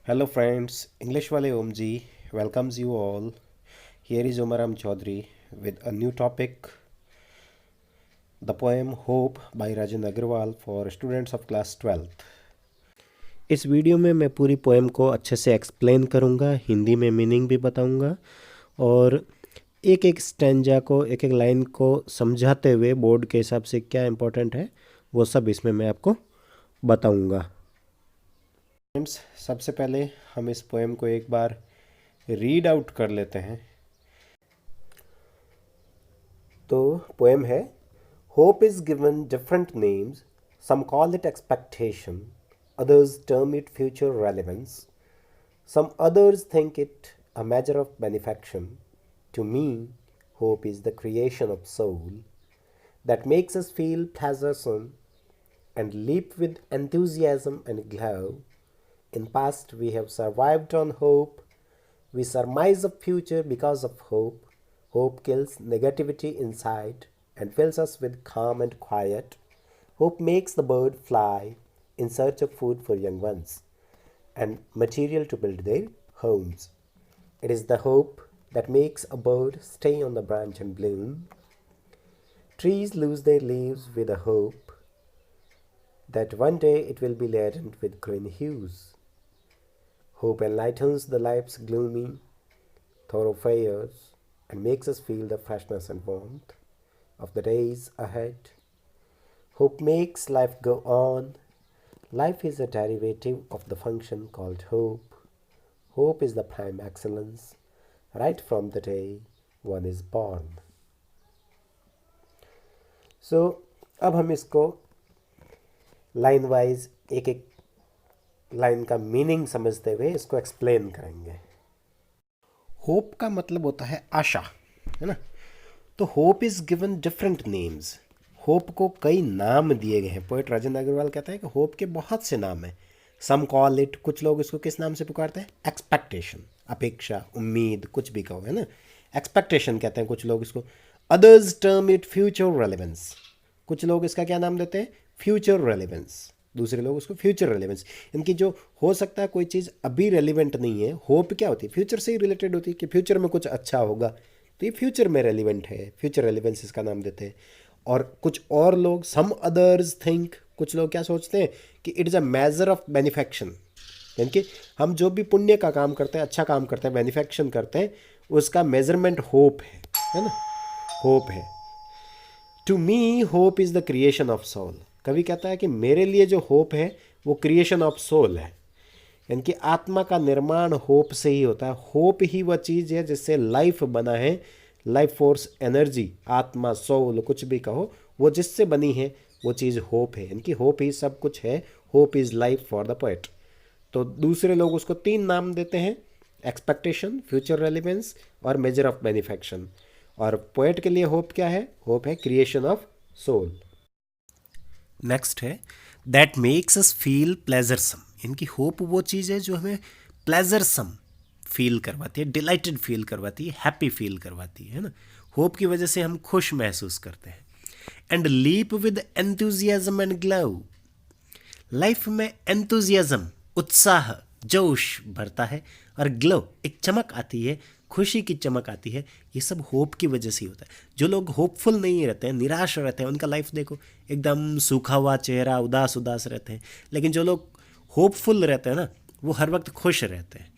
Hello friends, English wale Om ji welcomes you all. Here is Omaram Chaudhary with a new topic, the poem Hope by Rajan Agrawal for students of class 12th. इस video में मैं पूरी poem को अच्छे से explain करूँगा, हिंदी में meaning भी बताऊँगा और एक एक स्टैंजा को, एक एक लाइन को समझाते हुए बोर्ड के हिसाब से क्या इम्पोर्टेंट है वो सब इसमें मैं आपको बताऊँगा। फ्रेंड्स, सबसे पहले हम इस पोएम को एक बार रीड आउट कर लेते हैं। तो पोएम है, hope is given different names, some call it expectation, others term it future relevance, some others think it a measure of benefaction. To me, hope is the creation of soul that makes us feel pleasuresome and leap with enthusiasm and glow. In past we have survived on hope. We surmise a future because of hope. Hope kills negativity inside and fills us with calm and quiet. Hope makes the bird fly in search of food for young ones and material to build their homes. It is the hope that makes a bird stay on the branch and bloom. Trees lose their leaves with a hope that one day it will be laden with green hues. Hope enlightens the life's gloomy thoroughfares and makes us feel the freshness and warmth of the days ahead. Hope makes life go on. Life is a derivative of the function called hope. Hope is the prime excellence right from the day one is born. So, अब हम इसको line wise एक एक line का meaning समझते हुए इसको explain करेंगे। होप का मतलब होता है आशा, है ना। तो hope is given different names, hope को कई नाम दिए गए हैं। पोएट राजेंद्र अग्रवाल कहता है कि होप के बहुत से नाम हैं। सम कॉल इट, कुछ लोग इसको किस नाम से पुकारते हैं? एक्सपेक्टेशन, अपेक्षा, उम्मीद, कुछ भी कहो, है ना। एक्सपेक्टेशन कहते हैं कुछ लोग इसको। Others term it future relevance, कुछ लोग इसका क्या नाम देते हैं? Future relevance. दूसरे लोग उसको फ्यूचर रेलेवेंस, इनकी जो हो सकता है कोई चीज़ अभी रेलिवेंट नहीं है। होप क्या होती है? फ्यूचर से ही रिलेटेड होती है कि फ्यूचर में कुछ अच्छा होगा, तो ये फ्यूचर में रेलिवेंट है, फ्यूचर रेलिवेंस इसका नाम देते हैं। और कुछ और लोग, सम अदर्स थिंक, कुछ लोग क्या सोचते हैं कि it is a major of benefaction, यानी कि हम जो भी पुण्य का काम करते हैं, अच्छा काम करते हैं, बेनिफेक्शन करते हैं, उसका मेजरमेंट होप है ना, होप है। To me hope is the creation of soul, कवि कहता है कि मेरे लिए जो होप है वो क्रिएशन ऑफ सोल है, यानी कि आत्मा का निर्माण होप से ही होता है। होप ही वह चीज़ है जिससे लाइफ बना है, लाइफ फोर्स, एनर्जी, आत्मा, सोल, कुछ भी कहो, वो जिससे बनी है वो चीज़ होप है, यानी कि होप ही सब कुछ है। Hope is life for the poet. तो दूसरे लोग उसको तीन नाम देते हैं, एक्सपेक्टेशन, फ्यूचर रेलिवेंस और मेजर ऑफ बेनिफेक्शन। और पोएट के लिए होप क्या है? होप है क्रिएशन ऑफ सोल। नेक्स्ट है दैट मेक्स अस फील प्लेजरसम, इनकी होप वो चीज़ है जो हमें प्लेजरसम फील करवाती है, डिलाइटेड फील करवाती है, हैप्पी फील करवाती है ना। होप की वजह से हम खुश महसूस करते हैं। And leap with enthusiasm and glow, life में एंथुजियाज्म, उत्साह, जोश भरता है और ग्लो, एक चमक आती है, खुशी की चमक आती है। ये सब होप की वजह से ही होता है। जो लोग होपफुल नहीं रहते हैं, निराश रहते हैं, उनका लाइफ देखो एकदम सूखा हुआ चेहरा, उदास उदास रहते हैं। लेकिन जो लोग होपफुल रहते हैं ना, वो हर वक्त खुश रहते हैं।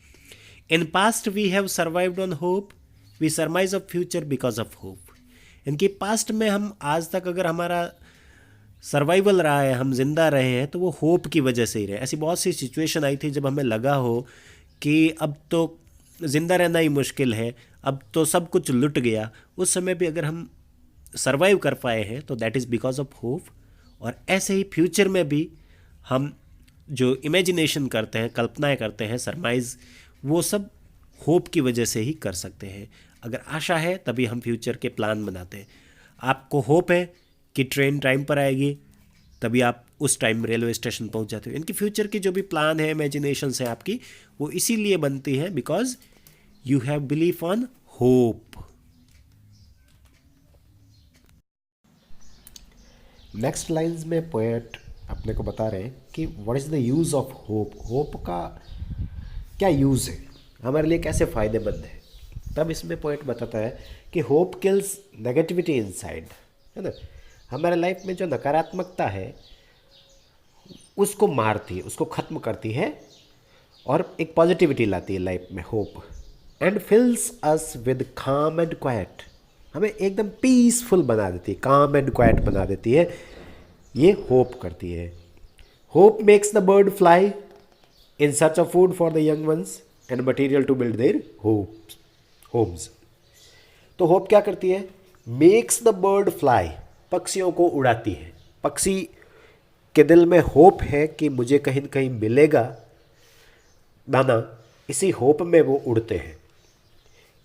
In past we have survived on hope, we surmise of future because of hope, इनके पास्ट में हम आज तक अगर हमारा सर्वाइवल रहा है, हम जिंदा रहे हैं, तो वो होप की वजह से ही रहे। ऐसी बहुत सी सिचुएशन आई थी जब हमें लगा हो कि अब तो ज़िंदा रहना ही मुश्किल है, अब तो सब कुछ लुट गया, उस समय भी अगर हम सर्वाइव कर पाए हैं तो that is because of hope. और ऐसे ही फ्यूचर में भी हम जो इमेजिनेशन करते हैं, कल्पनाएं करते हैं, सरमाइज, वो सब होप की वजह से ही कर सकते हैं। अगर आशा है तभी हम फ्यूचर के प्लान बनाते हैं। आपको होप है कि ट्रेन टाइम पर आएगी, तभी आप उस टाइम रेलवे स्टेशन पहुंच जाते हो। इनकी फ्यूचर की जो भी प्लान है, इमेजिनेशन है आपकी, वो इसीलिए बनती है because you have belief on hope. Next lines में पोएट अपने को बता रहे हैं कि what is the use of hope. Hope का क्या यूज़ है, हमारे लिए कैसे फ़ायदेमंद है। तब इसमें पॉइंट बताता है कि होप किल्स नेगेटिविटी इनसाइड, है ना। हमारे लाइफ में जो नकारात्मकता है उसको मारती है, उसको ख़त्म करती है और एक पॉजिटिविटी लाती है लाइफ में होप। एंड फिल्स अस विद काम एंड क्वाइट, हमें एकदम पीसफुल बना देती है, काम एंड क्वाइट बना देती है, ये होप करती है। Hope makes the bird fly in search of food for the young ones and material to build their homes. तो होप क्या करती है, मेक्स द बर्ड फ्लाई, पक्षियों को उड़ाती है। पक्षी के दिल में होप है कि मुझे कहीं न कहीं मिलेगा दाना, इसी होप में वो उड़ते हैं।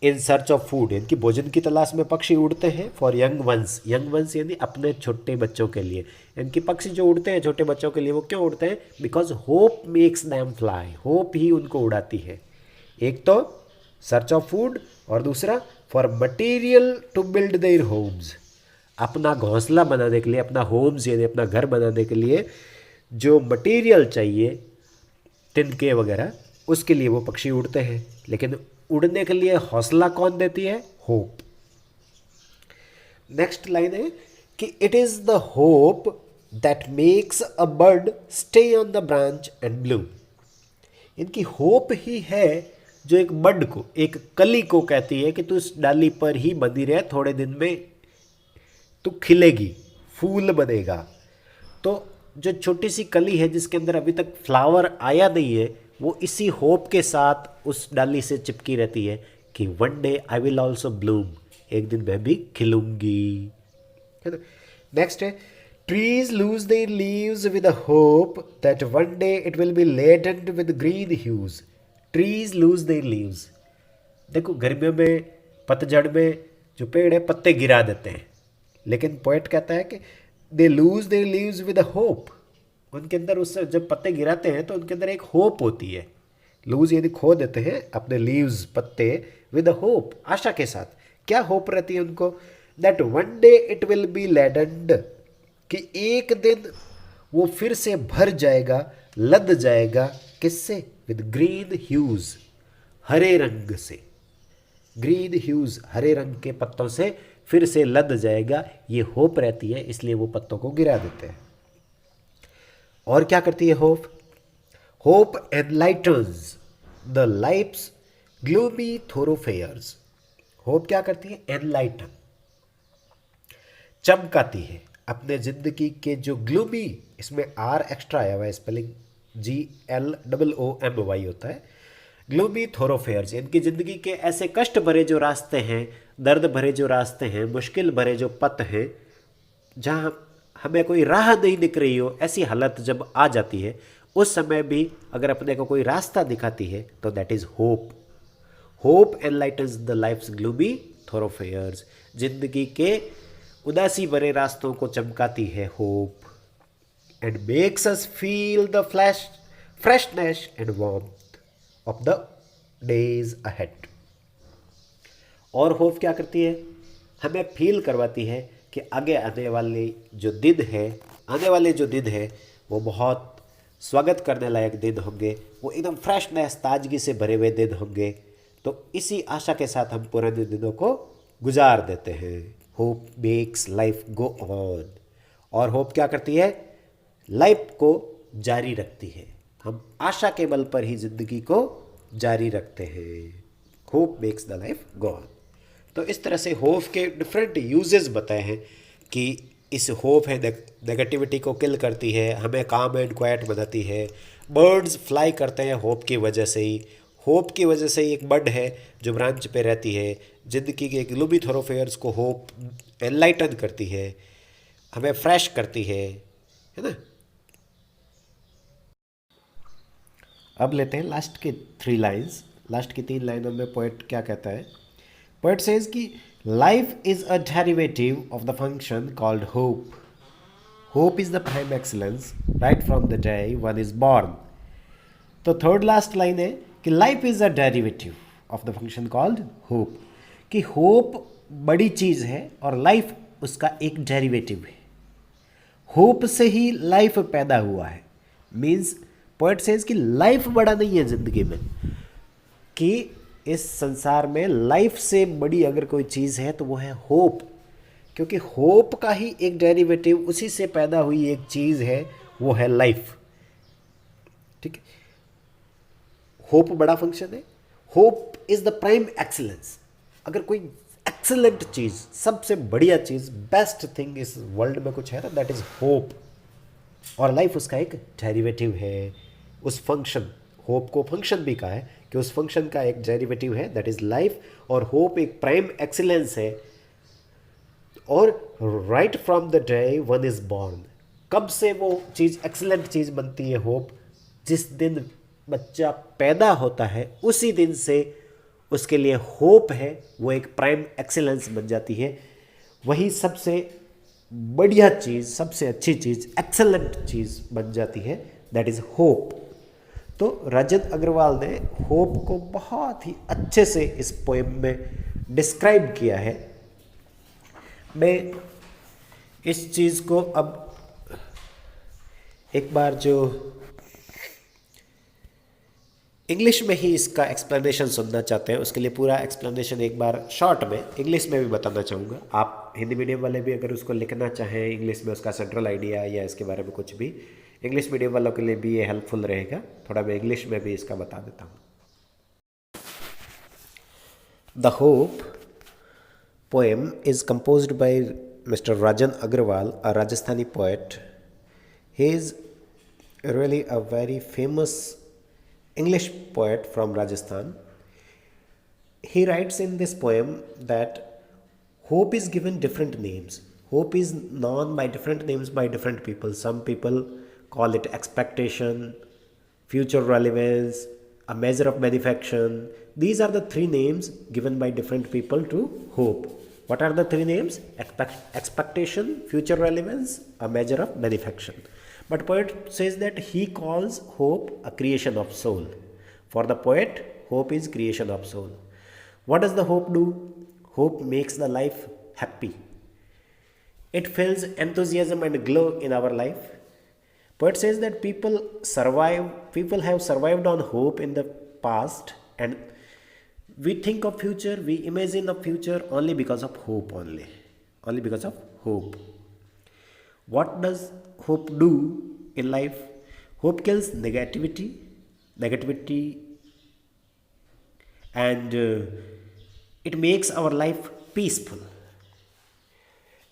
इन सर्च ऑफ फूड, इनकी भोजन की तलाश में पक्षी उड़ते हैं। For young ones, young ones यानी अपने छोटे बच्चों के लिए। इनकी पक्षी जो उड़ते हैं छोटे बच्चों के लिए, वो क्यों उड़ते हैं, because hope makes them fly, hope ही उनको उड़ाती है। एक तो सर्च ऑफ फूड और दूसरा for material to build their homes, अपना घोंसला बनाने के लिए, अपना होम्स यानी अपना घर बनाने के लिए जो मटेरियल चाहिए, तिनके वगैरह, उसके लिए वो पक्षी उड़ते हैं। लेकिन उड़ने के लिए हौसला कौन देती है, होप। नेक्स्ट लाइन है कि it is the hope that makes a bird stay on the branch and Bloom, इनकी होप ही है जो एक बर्ड को, एक कली को कहती है कि तू इस डाली पर ही बंधी रहे, थोड़े दिन में तू खिलेगी, फूल बनेगा। तो जो छोटी सी कली है जिसके अंदर अभी तक फ्लावर आया नहीं है, वो इसी होप के साथ उस डाली से चिपकी रहती है कि one day I will also bloom, एक दिन मैं भी खिलूंगी, है ना। नेक्स्ट है trees lose their leaves with a hope that one day it will be laden with green hues. Trees lose their leaves, देखो गर्मियों में पतझड़ में जो पेड़ है पत्ते गिरा देते हैं, लेकिन पोएट कहता है कि they lose their leaves with a hope, उनके अंदर उससे जब पत्ते गिराते हैं तो उनके अंदर एक होप होती है। लूज यानी खो देते हैं अपने लीव्स, पत्ते, विद अ होप, आशा के साथ। क्या होप रहती है उनको, that one day it will be laden, कि एक दिन वो फिर से भर जाएगा, लद जाएगा, किससे, विद ग्रीन ह्यूज, हरे रंग से। ग्रीन ह्यूज, हरे रंग के पत्तों से फिर से लद जाएगा, ये होप रहती है, इसलिए वो पत्तों को गिरा देते हैं। और क्या करती है hope, hope enlightens the life's gloomy thoroughfares. Hope क्या करती है, एनलाइटन, चमकाती है अपने जिंदगी के जो ग्लूमी, इसमें आर एक्स्ट्रा आया हुआ है, स्पेलिंग GLOOMY होता है। ग्लूमी थोरोफेयर्स, इनकी ज़िंदगी के ऐसे कष्ट भरे जो रास्ते हैं, दर्द भरे जो रास्ते हैं, मुश्किल भरे जो पथ हैं, जहाँ हमें कोई राह नहीं दिख रही हो, ऐसी हालत जब आ जाती है, उस समय भी अगर अपने को कोई रास्ता दिखाती है तो that is hope. Hope enlightens the life's gloomy thoroughfares, जिंदगी के उदासी भरे रास्तों को चमकाती है hope. And makes us feel the freshness and warmth of the days ahead. और होप क्या करती है, हमें फील करवाती है कि आगे आने वाले जो दिन है वो बहुत स्वागत करने लायक दिन होंगे, वो एकदम फ्रेशनेस, ताजगी से भरे हुए दिन होंगे। तो इसी आशा के साथ हम पुराने दिनों को गुजार देते हैं। Hope makes life go on. और होप क्या करती है, लाइफ को जारी रखती है। हम आशा के बल पर ही जिंदगी को जारी रखते हैं। Hope makes the life go on. तो इस तरह से होप के डिफरेंट यूजेस बताए हैं कि इस होप है नेगेटिविटी को किल करती है, हमें काम एंड क्वाइट बनाती है। बर्ड्स फ्लाई करते हैं होप की वजह से ही। होप की वजह से ही एक बर्ड है जो ब्रांच पे रहती है। ज़िंदगी के ग्लूमी थोरोफेयर्स को होप एनलाइटन करती है, हमें फ्रेश करती है ना। अब लेते हैं लास्ट के 3 लाइन्स। लास्ट की 3 लाइनों में पोएट क्या कहता है, पोएट सेज कि life is a derivative of the function called hope. Hope is the prime excellence right from the day one is born. तो थर्ड लास्ट लाइन है कि life is a derivative of the function called hope, कि hope बड़ी चीज़ है और life उसका एक derivative है। होप से ही लाइफ पैदा हुआ है। मीन्स पोएट सेज कि लाइफ बड़ा नहीं है ज़िंदगी में, कि इस संसार में लाइफ से बड़ी अगर कोई चीज़ है तो वो है होप, क्योंकि होप का ही एक डेरिवेटिव, उसी से पैदा हुई एक चीज़ है, वो है लाइफ। ठीक है, होप बड़ा फंक्शन है। Hope is the prime excellence. अगर कोई एक्सीलेंट चीज़, सबसे बढ़िया चीज़, बेस्ट थिंग इस वर्ल्ड में कुछ है ना, दैट इज होप। और लाइफ उसका एक डेरिवेटिव है। उस फंक्शन, होप को फंक्शन भी कहा है कि उस फंक्शन का एक डेरिवेटिव है, दैट इज लाइफ। और होप एक प्राइम एक्सीलेंस है। और right from the day one is born, कब से वो चीज़ एक्सीलेंट चीज़ बनती है होप, जिस दिन बच्चा पैदा होता है उसी दिन से उसके लिए होप है, वो एक प्राइम एक्सीलेंस बन जाती है। वही सबसे बढ़िया चीज़, सबसे अच्छी चीज़, एक्सेलेंट चीज़ बन जाती है, दैट इज़ होप। तो रजत अग्रवाल ने होप को बहुत ही अच्छे से इस पोएम में डिस्क्राइब किया है। मैं इस चीज़ को अब एक बार जो इंग्लिश में ही इसका एक्सप्लेनेशन सुनना चाहते हैं, उसके लिए पूरा एक्सप्लेनेशन एक बार शॉर्ट में इंग्लिश में भी बताना चाहूँगा। आप हिंदी मीडियम वाले भी अगर उसको लिखना चाहें इंग्लिश में, उसका सेंट्रल आइडिया या इसके बारे में कुछ भी, इंग्लिश मीडियम वालों के लिए भी ये हेल्पफुल रहेगा। थोड़ा मैं इंग्लिश में भी इसका बता देता हूँ। The hope poem is composed by mister Rajan Agrawal, a Rajasthani poet. He is really a very famous English poet from Rajasthan. He writes in this poem that hope is given different names. Hope is known by different names by different people. Some people call it expectation, future relevance, a measure of benefaction. These are the three names given by different people to hope. What are the three names? Expectation, future relevance, a measure of benefaction. But poet says that he calls hope a creation of soul. For the poet, hope is creation of soul. What does the hope do? Hope makes the life happy. It fills enthusiasm and glow in our life. Poet says that people have survived on hope in the past, and we think of future, we imagine a future only because of hope only because of hope. What does hope do in life? Hope kills negativity, and it makes our life peaceful.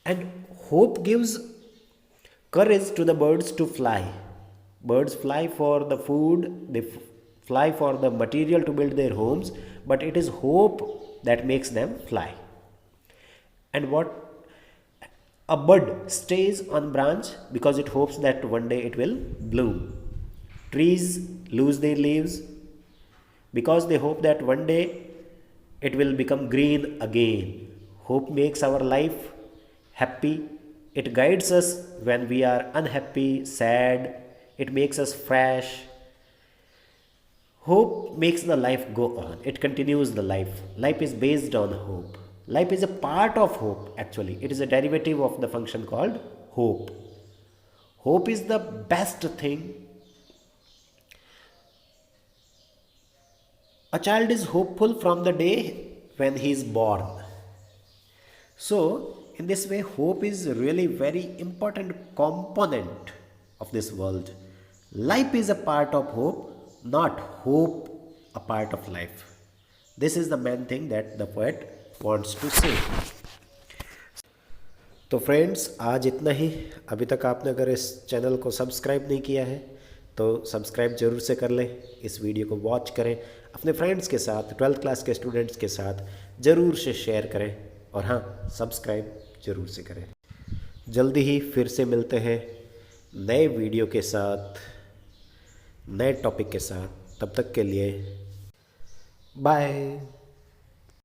And hope gives courage to the birds to fly. Birds fly for the food, they fly for the material to build their homes, but it is hope that makes them fly. And what a bud stays on branch because it hopes that one day it will bloom. Trees lose their leaves because they hope that one day it will become green again. Hope makes our life happy. It guides us when we are unhappy, sad. It makes us fresh. Hope makes the life go on. It continues the life. Life is based on hope. Life is a part of hope, actually. It is a derivative of the function called hope. Hope is the best thing. A child is hopeful from the day when he is born. So, in this way, hope is really very important component of this world. Life is a part of hope, not hope a part of life. This is the main thing that the poet wants to say. तो friends, आज इतना ही। अभी तक आपने अगर इस channel को subscribe नहीं किया है तो सब्सक्राइब जरूर से कर लें। इस वीडियो को वॉच करें, अपने फ्रेंड्स के साथ, 12th क्लास के स्टूडेंट्स के साथ ज़रूर से शेयर करें, और हाँ, सब्सक्राइब जरूर से करें। जल्दी ही फिर से मिलते हैं नए वीडियो के साथ, नए टॉपिक के साथ। तब तक के लिए बाय।